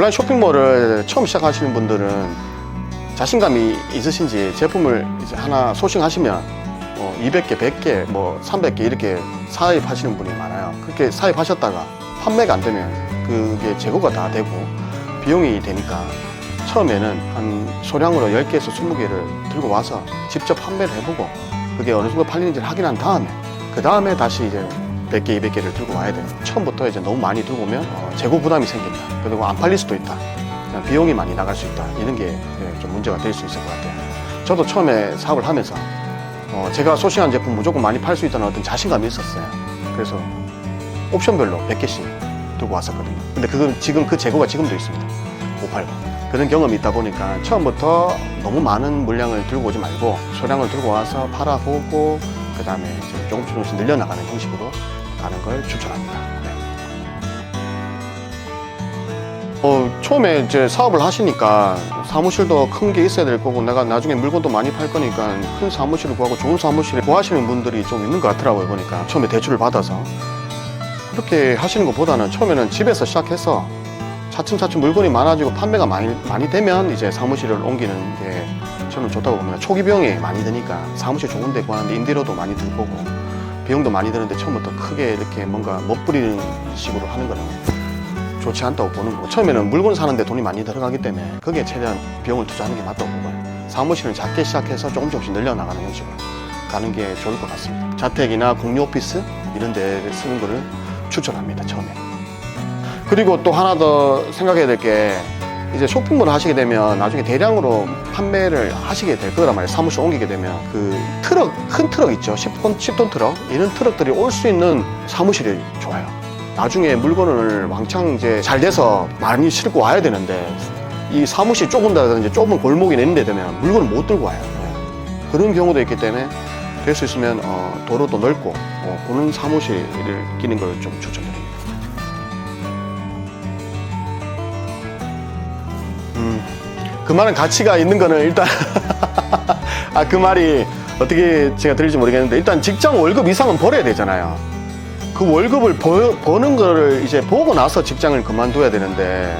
온라인 쇼핑몰을 처음 시작하시는 분들은 자신감이 있으신지 제품을 이제 하나 소싱하시면 200개, 100개, 뭐 300개 이렇게 사입하시는 분이 많아요. 그렇게 사입하셨다가 판매가 안 되면 그게 재고가 다 되고 비용이 되니까 처음에는 한 소량으로 10개에서 20개를 들고 와서 직접 판매를 해보고 그게 어느 정도 팔리는지를 확인한 다음에 그 다음에 다시 이제 100개, 200개를 들고 와야 돼요. 처음부터 이제 너무 많이 들고 오면 재고 부담이 생긴다. 그리고 안 팔릴 수도 있다. 비용이 많이 나갈 수 있다. 이런 게 좀 문제가 될 수 있을 것 같아요. 저도 처음에 사업을 하면서 제가 소싱한 제품 무조건 많이 팔 수 있다는 어떤 자신감이 있었어요. 그래서 옵션별로 100개씩 들고 왔었거든요. 근데 지금 그 재고가 지금도 있습니다. 못 팔고. 그런 경험이 있다 보니까 처음부터 너무 많은 물량을 들고 오지 말고 소량을 들고 와서 팔아보고 그 다음에 조금씩 늘려나가는 형식으로 가는 걸 추천합니다. 네. 처음에 이제 사업을 하시니까 사무실도 큰 게 있어야 될 거고 내가 나중에 물건도 많이 팔 거니까 큰 사무실을 구하고 좋은 사무실을 구하시는 분들이 좀 있는 것 같더라고요. 보니까 처음에 대출을 받아서 그렇게 하시는 것보다는 처음에는 집에서 시작해서 차츰차츰 물건이 많아지고 판매가 많이 되면 이제 사무실을 옮기는 게 저는 좋다고 봅니다. 초기 비용이 많이 드니까 사무실 좋은 데 구하는데 임대료도 많이 들 거고 비용도 많이 드는데 처음부터 크게 이렇게 뭔가 멋부리는 식으로 하는 거는 좋지 않다고 보는 거고 처음에는 물건 사는데 돈이 많이 들어가기 때문에 거기에 최대한 비용을 투자하는 게 맞다고 보고요. 사무실은 작게 시작해서 조금씩 늘려나가는 형식으로 가는 게 좋을 것 같습니다. 자택이나 공유 오피스 이런 데 쓰는 거를 추천합니다. 처음에. 그리고 또 하나 더 생각해야 될 게 이제 쇼핑몰을 하시게 되면 나중에 대량으로 판매를 하시게 될 거란 말이에요. 사무실 옮기게 되면 그 트럭, 큰 트럭 있죠. 10톤 트럭 이런 트럭들이 올 수 있는 사무실이 좋아요. 나중에 물건을 왕창 이제 잘 돼서 많이 싣고 와야 되는데 이 사무실이 좁은다든지 좁은 골목이 있는데 되면 물건을 못 들고 와요. 그런 경우도 있기 때문에 될 수 있으면 도로도 넓고 그런 사무실을 끼는 걸 좀 추천드립니다. 그 말은 가치가 있는 거는 일단 그 말이 어떻게 제가 드릴지 모르겠는데 일단 직장 월급 이상은 벌어야 되잖아요. 그 월급을 버는 거를 이제 보고 나서 직장을 그만둬야 되는데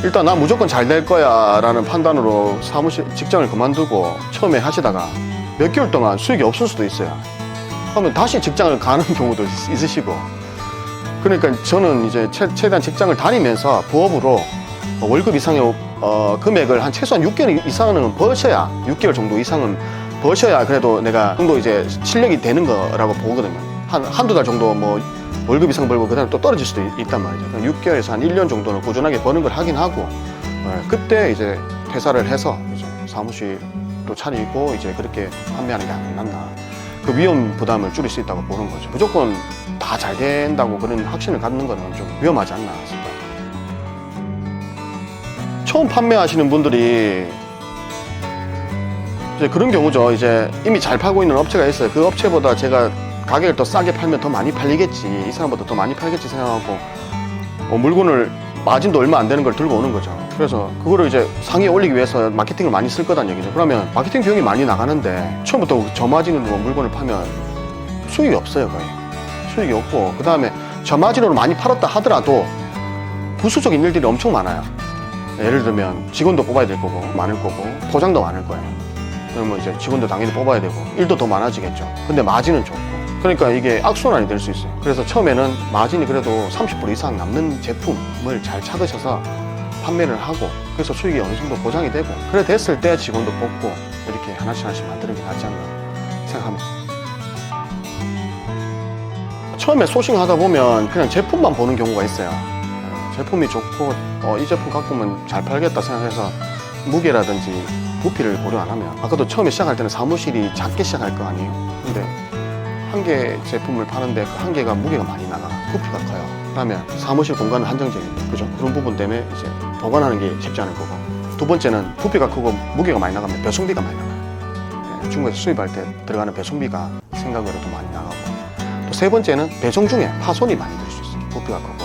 일단 나 무조건 잘 될 거야 라는 판단으로 직장을 그만두고 처음에 하시다가 몇 개월 동안 수익이 없을 수도 있어요. 그러면 다시 직장을 가는 경우도 있으시고 그러니까 저는 이제 최대한 직장을 다니면서 부업으로 월급 이상의 금액을 한 최소한 6개월 이상은 버셔야 6개월 정도 이상은 버셔야 그래도 내가 정도 이제 실력이 되는 거라고 보거든요. 한두 달 정도 뭐 월급 이상 벌고 그 다음에 또 떨어질 수도 있단 말이죠. 6개월에서 한 1년 정도는 꾸준하게 버는 걸 하긴 하고 그때 이제 퇴사를 해서 이제 사무실도 차리고 이제 그렇게 판매하는 게 안 낫나. 그 위험 부담을 줄일 수 있다고 보는 거죠. 무조건 다 잘 된다고 그런 확신을 갖는 거는 좀 위험하지 않나 싶어요. 처음 판매하시는 분들이 이제 그런 경우죠. 이제 이미 잘 팔고 있는 업체가 있어요. 그 업체보다 제가 가격을 더 싸게 팔면 더 많이 팔리겠지. 이 사람보다 더 많이 팔겠지 생각하고 물건을 마진도 얼마 안 되는 걸 들고 오는 거죠. 그래서 그거를 이제 상위에 올리기 위해서 마케팅을 많이 쓸 거란 얘기죠. 그러면 마케팅 비용이 많이 나가는데 처음부터 저마진으로 물건을 팔면 수익이 없어요. 거의 수익이 없고 그 다음에 저마진으로 많이 팔았다 하더라도 부수적인 일들이 엄청 많아요. 예를 들면 직원도 뽑아야 될 거고 많을 거고 포장도 많을 거예요. 그러면 이제 직원도 당연히 뽑아야 되고 일도 더 많아지겠죠. 근데 마진은 좋고 그러니까 이게 악순환이 될 수 있어요. 그래서 처음에는 마진이 그래도 30% 이상 남는 제품을 잘 찾으셔서 판매를 하고 그래서 수익이 어느 정도 보장이 되고 그래 됐을 때 직원도 뽑고 이렇게 하나씩 만드는 게 낫지 않나 생각합니다. 처음에 소싱하다 보면 그냥 제품만 보는 경우가 있어요. 제품이 좋고 이 제품 갖고 오면 잘 팔겠다 생각해서 무게라든지 부피를 고려 안 하면 아까도 처음에 시작할 때는 사무실이 작게 시작할 거 아니에요. 근데 한 개 제품을 파는데 그 한 개가 무게가 많이 나가 부피가 커요. 그러면 사무실 공간은 한정적인데 그죠? 그런 부분 때문에 이제 보관하는 게 쉽지 않을 거고 두 번째는 부피가 크고 무게가 많이 나가면 배송비가 많이 나가요. 중국에서 수입할 때 들어가는 배송비가 생각외로 더 많이 나가고 또 세 번째는 배송 중에 파손이 많이 될 수 있어요. 부피가 크고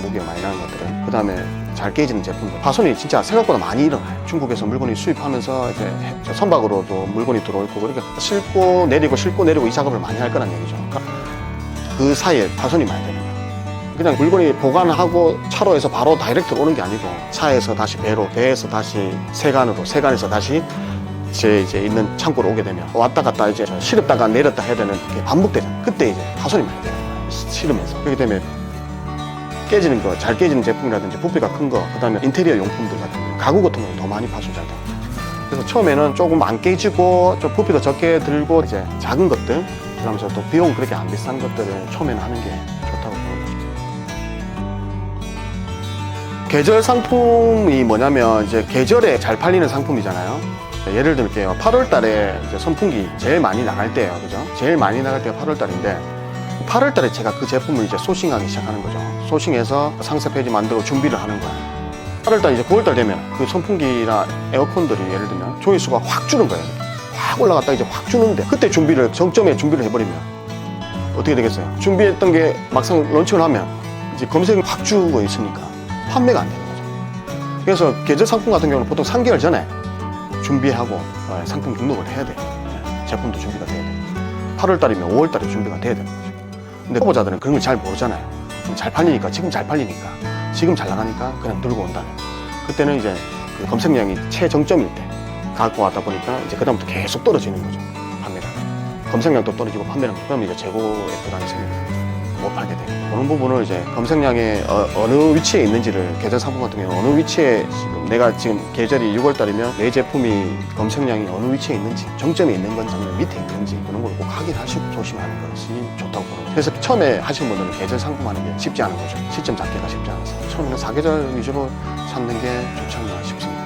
무게가 많이 나는 것들은 그 다음에 잘 깨지는 제품들 파손이 진짜 생각보다 많이 일어나요. 중국에서 물건이 수입하면서 이제 선박으로도 물건이 들어올 거고 그러니까 싣고 내리고 이 작업을 많이 할 거란 얘기죠. 그 사이에 파손이 많이 되는 거예요. 그냥 물건이 보관하고 차로에서 바로 다이렉트로 오는 게 아니고 차에서 다시 배로, 배에서 다시 세관으로, 세관에서 다시 제 이제 있는 창고로 오게 되면 왔다 갔다 이제 실었다가 내렸다 해야 되는 게 반복되잖아요. 그때 이제 파손이 많이 돼요. 실으면서. 그렇기 때문에 깨지는 거, 잘 깨지는 제품이라든지 부피가 큰 거, 그 다음에 인테리어 용품들 같은 거, 가구 같은 거는 더 많이 파손 잘 돼요. 그래서 처음에는 조금 안 깨지고 좀 부피도 적게 들고 이제 작은 것들, 그러면서 또 비용 그렇게 안 비싼 것들을 처음에는 하는 게 좋다고 보는 거죠. 계절 상품이 뭐냐면 이제 계절에 잘 팔리는 상품이잖아요. 예를 들게요. 8월 달에 이제 선풍기 제일 많이 나갈 때예요. 그죠? 제일 많이 나갈 때가 8월 달인데 8월 달에 제가 그 제품을 이제 소싱하기 시작하는 거죠. 소싱해서 상세 페이지 만들고 준비를 하는 거예요. 8월 달 이제 9월 달 되면 그 선풍기나 에어컨들이 예를 들면 조회수가 확 주는 거예요. 확 올라갔다 이제 확 주는데 그때 준비를 정점에 준비를 해버리면 어떻게 되겠어요? 준비했던 게 막상 런칭을 하면 이제 검색이 확 주고 있으니까 판매가 안 되는 거죠. 그래서 계절 상품 같은 경우는 보통 3개월 전에 준비하고 상품 등록을 해야 돼요. 제품도 준비가 돼야 돼요. 8월 달이면 5월 달에 준비가 돼야 되는 거죠. 근데 초보자들은 그런 걸 잘 모르잖아요. 잘 팔리니까, 지금 잘 팔리니까, 지금 잘 나가니까 그냥 들고 온다는. 그때는 이제 그 검색량이 최정점일 때 갖고 왔다 보니까 이제 그다음부터 계속 떨어지는 거죠. 판매가. 검색량도 떨어지고 판매량, 그러면 이제 재고에 부담이 생깁니다. 못 팔게 돼요. 그런 부분을 이제 검색량의 어느 위치에 있는지를 계절 상품 같은 경우 어느 위치에 지금 내가 지금 계절이 6월달이면 내 제품이 검색량이 어느 위치에 있는지 정점에 있는 건지 아니면 밑에 있는지 그런 걸 꼭 확인하시고 조심하는 것이 좋다고 보는 거예요. 그래서 처음에 하시는 분들은 계절 상품 하는 게 쉽지 않은 거죠. 시점 잡기가 쉽지 않아서 처음에는 사계절 위주로 찾는 게 좋지 않나 싶습니다.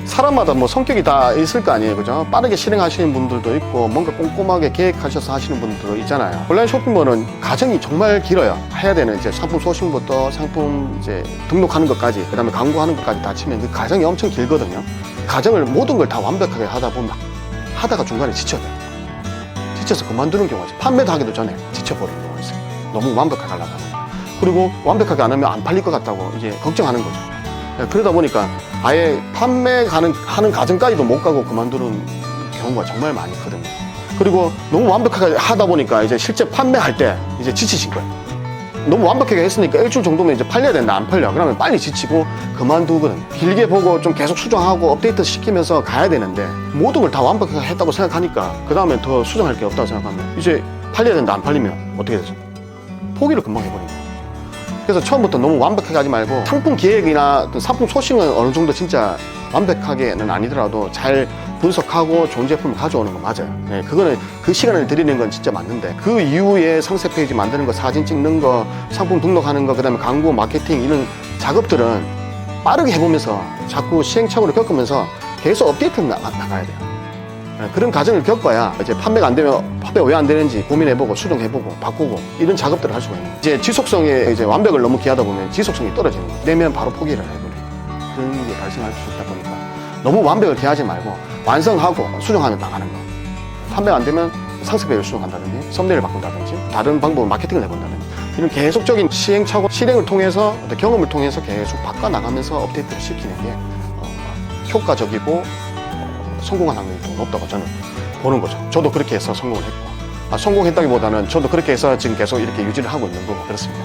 사람마다 뭐 성격이 다 있을 거 아니에요, 그죠? 빠르게 실행하시는 분들도 있고 뭔가 꼼꼼하게 계획하셔서 하시는 분들도 있잖아요. 온라인 쇼핑몰은 과정이 정말 길어요. 해야 되는 이제 상품 소싱부터 상품 이제 등록하는 것까지, 그다음에 광고하는 것까지 다 치면 그 과정이 엄청 길거든요. 과정을 모든 걸 다 완벽하게 하다 보면 하다가 중간에 지쳐요. 지쳐서 그만두는 경우가 있어요. 판매도 하기도 전에 지쳐버리는 경우가 있어요. 너무 완벽하게 하려고 하고. 그리고 완벽하게 안 하면 안 팔릴 것 같다고 이제 걱정하는 거죠. 그러다 보니까 아예 하는 과정까지도 못 가고 그만두는 경우가 정말 많이 있거든요. 그리고 너무 완벽하게 하다 보니까 이제 실제 판매할 때 이제 지치신 거예요. 너무 완벽하게 했으니까 일주일 정도면 이제 팔려야 된다, 안 팔려. 그러면 빨리 지치고 그만두거든요. 길게 보고 좀 계속 수정하고 업데이트 시키면서 가야 되는데 모든 걸 다 완벽하게 했다고 생각하니까 그 다음에 더 수정할 게 없다고 생각하면 이제 팔려야 된다, 안 팔리면 어떻게 되죠? 포기를 금방 해버리는 거예요. 그래서 처음부터 너무 완벽하게 하지 말고 상품 기획이나 상품 소싱은 어느 정도 진짜 완벽하게는 아니더라도 잘 분석하고 좋은 제품을 가져오는 거 맞아요. 네, 그거는 그 시간을 들이는 건 진짜 맞는데 그 이후에 상세 페이지 만드는 거, 사진 찍는 거, 상품 등록하는 거, 그다음에 광고, 마케팅 이런 작업들은 빠르게 해보면서 자꾸 시행착오를 겪으면서 계속 업데이트 나가야 돼요. 그런 과정을 겪어야 이제 판매가 안 되면 판매가 왜 안 되는지 고민해보고 수정해보고 바꾸고 이런 작업들을 할 수가 있는 거예요. 이제 지속성에 이제 완벽을 너무 기하다 보면 지속성이 떨어지는 거예요. 내면 바로 포기를 해버려요. 그런 게 발생할 수 있다 보니까 너무 완벽을 기하지 말고 완성하고 수정하면 나가는 거. 판매가 안 되면 상세배를 수정한다든지 썸네일을 바꾼다든지 다른 방법으로 마케팅을 해본다든지 이런 계속적인 시행착오, 실행을 통해서 경험을 통해서 계속 바꿔나가면서 업데이트를 시키는 게 효과적이고 성공한 확률이 더 높다고 저는 보는 거죠. 저도 그렇게 해서 성공을 했고, 성공했다기보다는 저도 그렇게 해서 지금 계속 이렇게 유지를 하고 있는 거고 그렇습니다.